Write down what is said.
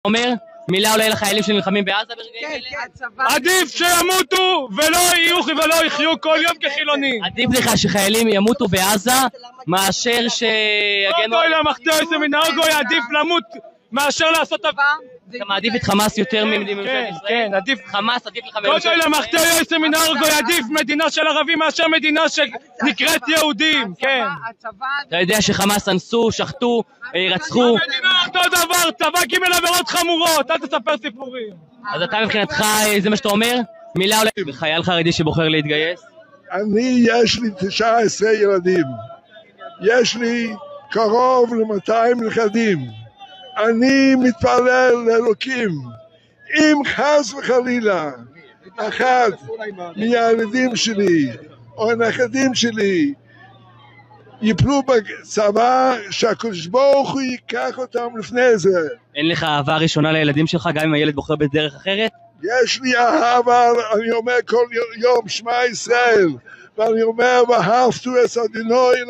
אומר, מילה אולי לחיילים שנלחמים בעזה ברגעים אלה? עדיף שימותו ולא יחיו כל יום כחילונים. עדיף לך שחיילים ימותו בעזה מאשר שיגנו... גוי למחתרת סמינרגו עדיף למות מאשר לעשות דבר. אתה מעדיף את חמאס יותר מממשלת ישראל? כן, עדיף. חמאס עדיף לך גוי למחתרת סמינרגו עדיף מדינה של ערבים מאשר מדינה שנקראת יהודים, כן. אתה יודע שחמאס אנסו, שחטו, רצחו. מדינה אותו דבר, צבא קיבל עבירות חמורות, אל תספר סיפורים. אז אתה מבחינתך, זה מה שאתה אומר? מילה אולי חייל חרדי שבוחר להתגייס? יש לי 19 ילדים, יש לי קרוב ל-200 נכדים. אני מתפלל לאלוקים, אם חס וחלילה אחד מהילדים שלי או הנכדים שלי ייפלו בצבא, שהקדוש ברוך הוא ייקח אותם לפני זה. אין לך אהבה ראשונה לילדים שלך גם אם הילד בוחר בדרך אחרת? יש לי אהבה, אני אומר כל יום שמע ישראל, ואני אומר ואהבת את אדוני